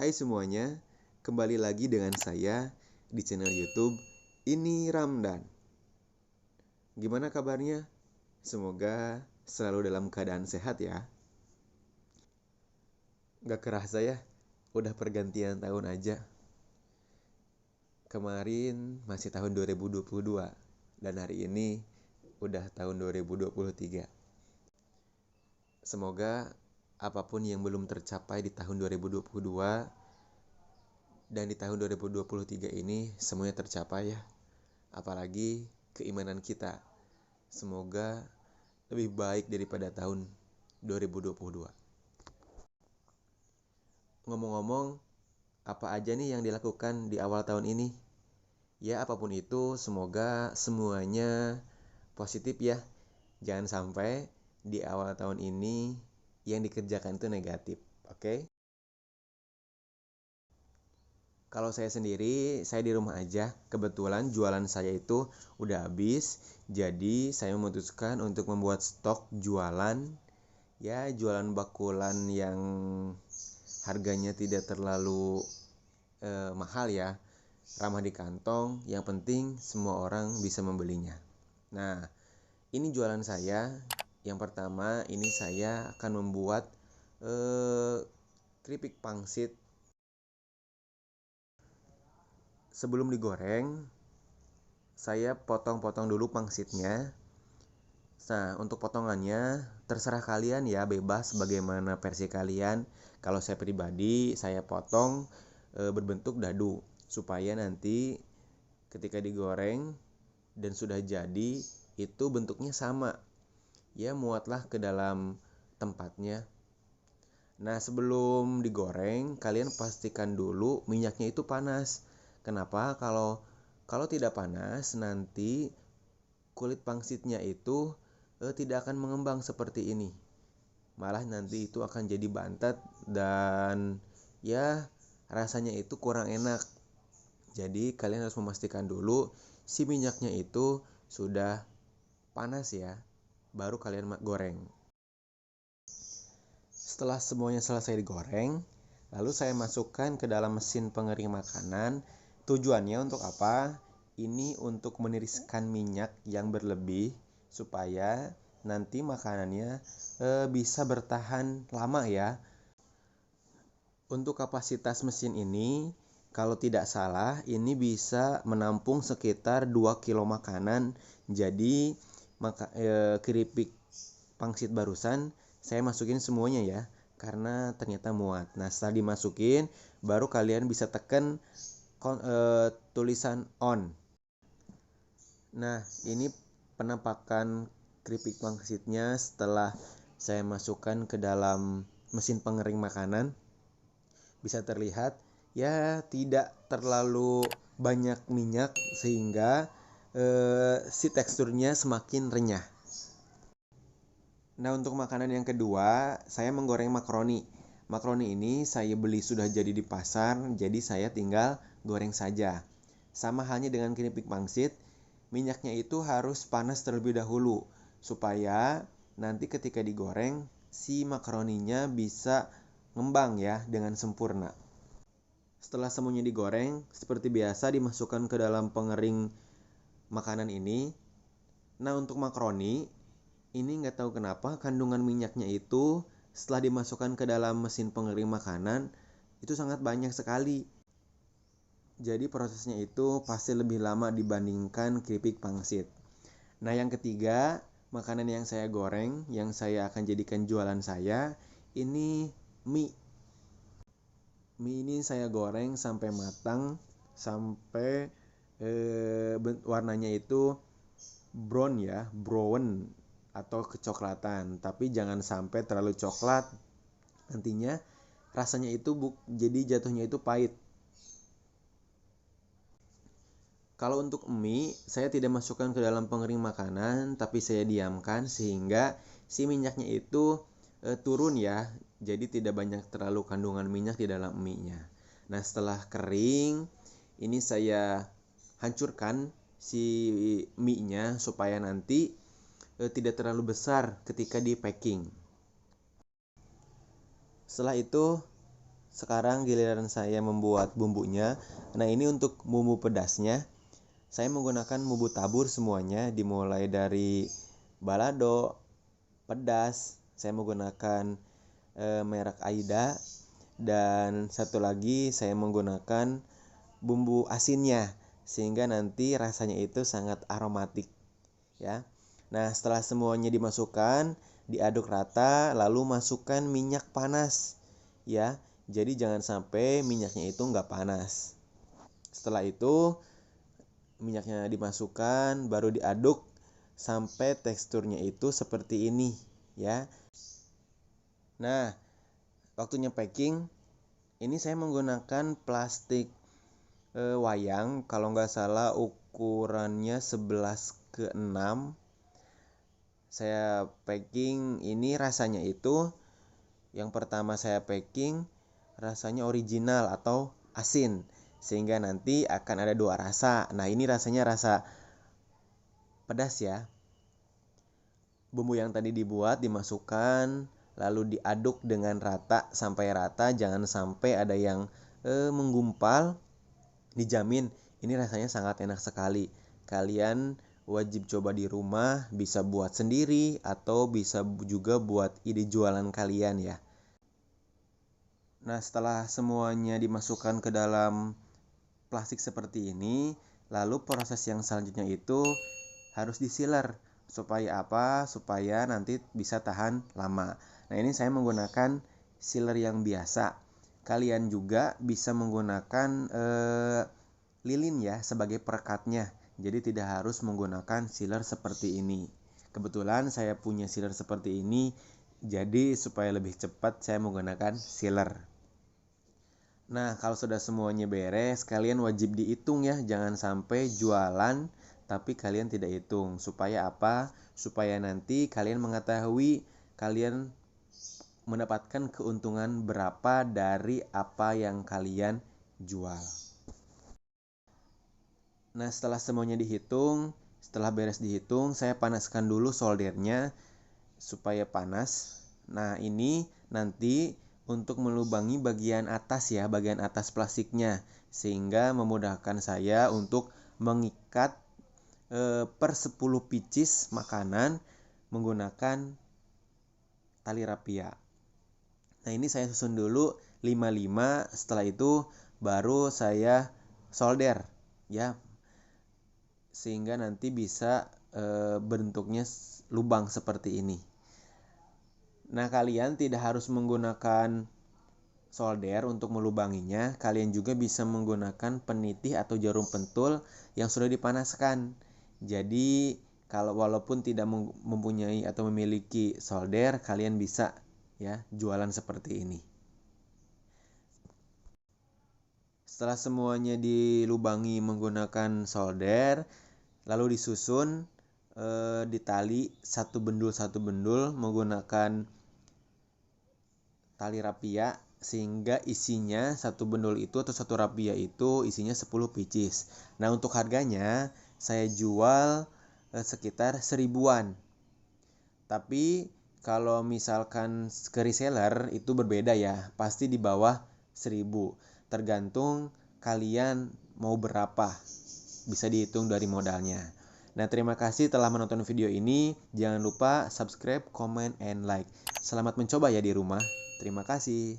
Hai semuanya, kembali lagi dengan saya di channel YouTube Ini Ramdan. Gimana kabarnya? Semoga selalu dalam keadaan sehat ya. Gak kerasa ya, udah pergantian tahun aja. Kemarin masih tahun 2022 dan hari ini udah tahun 2023. Semoga apapun yang belum tercapai di tahun 2022 dan di tahun 2023 ini semuanya tercapai ya. Apalagi keimanan kita. Semoga lebih baik daripada tahun 2022. Ngomong-ngomong, apa aja nih yang dilakukan di awal tahun ini? Ya apapun itu, semoga semuanya positif ya. Jangan sampai di awal tahun ini yang dikerjakan itu negatif, oke? Kalau saya sendiri, saya di rumah aja. Kebetulan jualan saya itu udah habis. Jadi saya memutuskan untuk membuat stok jualan. Ya jualan bakulan yang harganya tidak terlalu mahal ya. Ramah di kantong. Yang penting semua orang bisa membelinya. Nah ini jualan saya. Yang pertama ini saya akan membuat keripik pangsit. Sebelum digoreng, saya potong-potong dulu pangsitnya. Nah, untuk potongannya terserah kalian ya, bebas bagaimana versi kalian. Kalau saya pribadi, saya potong berbentuk dadu supaya nanti ketika digoreng dan sudah jadi itu bentuknya sama. Ya, muatlah ke dalam tempatnya. Nah, sebelum digoreng, kalian pastikan dulu minyaknya itu panas. Kenapa? Kalau tidak panas, nanti kulit pangsitnya itu tidak akan mengembang seperti ini. Malah nanti itu akan jadi bantet dan ya rasanya itu kurang enak. Jadi kalian harus memastikan dulu si minyaknya itu sudah panas ya, baru kalian goreng. Setelah semuanya selesai digoreng, lalu saya masukkan ke dalam mesin pengering makanan. Tujuannya untuk apa? Ini untuk meniriskan minyak yang berlebih supaya nanti makanannya bisa bertahan lama ya. Untuk kapasitas mesin ini, kalau tidak salah, ini bisa menampung sekitar 2 kilo makanan. Jadi keripik pangsit barusan saya masukin semuanya ya, karena ternyata muat. Nah setelah dimasukin, baru kalian bisa tekan tulisan on. Nah ini penampakan keripik pangsitnya setelah saya masukkan ke dalam mesin pengering makanan. Bisa terlihat ya tidak terlalu banyak minyak sehingga si teksturnya semakin renyah. Nah untuk makanan yang kedua, saya menggoreng makaroni. Makaroni ini saya beli sudah jadi di pasar, jadi saya tinggal goreng saja. Sama halnya dengan keripik pangsit, minyaknya itu harus panas terlebih dahulu supaya nanti ketika digoreng si makaroninya bisa ngembang ya dengan sempurna. Setelah semuanya digoreng, seperti biasa dimasukkan ke dalam pengering makanan ini. Nah untuk makaroni, ini nggak tahu kenapa kandungan minyaknya itu setelah dimasukkan ke dalam mesin pengering makanan itu sangat banyak sekali. Jadi prosesnya itu pasti lebih lama dibandingkan keripik pangsit. Nah yang ketiga, makanan yang saya goreng, yang saya akan jadikan jualan saya, ini mie. Mie ini saya goreng sampai matang, sampai warnanya itu brown ya, brown atau kecoklatan. Tapi jangan sampai terlalu coklat, nantinya rasanya itu jadi jatuhnya itu pahit. Kalau untuk mie, saya tidak masukkan ke dalam pengering makanan, tapi saya diamkan sehingga si minyaknya itu turun ya. Jadi tidak banyak terlalu kandungan minyak di dalam mie-nya. Nah setelah kering, ini saya hancurkan si mie-nya supaya nanti tidak terlalu besar ketika di packing. Setelah itu sekarang giliran saya membuat bumbunya. Nah, ini untuk bumbu pedasnya. Saya menggunakan bumbu tabur semuanya, dimulai dari balado, pedas. Saya menggunakan merek Aida, dan satu lagi saya menggunakan bumbu asinnya, sehingga nanti rasanya itu sangat aromatik ya. Nah, setelah semuanya dimasukkan, diaduk rata, lalu masukkan minyak panas ya. Jadi jangan sampai minyaknya itu nggak panas. Setelah itu minyaknya dimasukkan, baru diaduk sampai teksturnya itu seperti ini ya. Nah, waktunya packing, ini saya menggunakan plastik wayang, kalau nggak salah ukurannya 11:6. Saya packing ini rasanya itu, yang pertama saya packing rasanya original atau asin, sehingga nanti akan ada dua rasa. Nah, ini rasanya rasa pedas ya. Bumbu yang tadi dibuat dimasukkan, lalu diaduk dengan rata sampai rata, jangan sampai ada yang menggumpal. Dijamin ini rasanya sangat enak sekali. Kalian wajib coba di rumah, bisa buat sendiri atau bisa juga buat ide jualan kalian ya. Nah, setelah semuanya dimasukkan ke dalam plastik seperti ini, lalu proses yang selanjutnya itu harus disiler. Supaya apa? Supaya nanti bisa tahan lama. Nah, ini saya menggunakan sealer yang biasa. Kalian juga bisa menggunakan lilin ya sebagai perekatnya. Jadi tidak harus menggunakan sealer seperti ini. Kebetulan saya punya sealer seperti ini, jadi supaya lebih cepat saya menggunakan sealer. Nah, kalau sudah semuanya beres, kalian wajib dihitung ya. Jangan sampai jualan tapi kalian tidak hitung. Supaya apa? Supaya nanti kalian mengetahui kalian mendapatkan keuntungan berapa dari apa yang kalian jual. Nah, setelah semuanya dihitung, setelah beres dihitung, saya panaskan dulu soldernya supaya panas. Nah, ini nanti untuk melubangi bagian atas ya, bagian atas plastiknya, sehingga memudahkan saya untuk mengikat per 10 pieces makanan menggunakan tali rapia. Nah, ini saya susun dulu 55, setelah itu baru saya solder ya, sehingga nanti bisa bentuknya lubang seperti ini. Nah, kalian tidak harus menggunakan solder untuk melubanginya. Kalian juga bisa menggunakan penitih atau jarum pentul yang sudah dipanaskan. Jadi, walaupun tidak mempunyai atau memiliki solder, kalian bisa ya jualan seperti ini. Setelah semuanya dilubangi menggunakan solder, lalu disusun ditali satu bendul menggunakan tali rapia, sehingga isinya satu bendul itu atau satu rapia itu isinya 10 pieces. Nah, untuk harganya saya jual sekitar 1000-an. Tapi kalau misalkan ke reseller itu berbeda ya, pasti di bawah 1000. Tergantung kalian mau berapa. Bisa dihitung dari modalnya. Nah, terima kasih telah menonton video ini. Jangan lupa subscribe, comment, and like. Selamat mencoba ya di rumah. Terima kasih.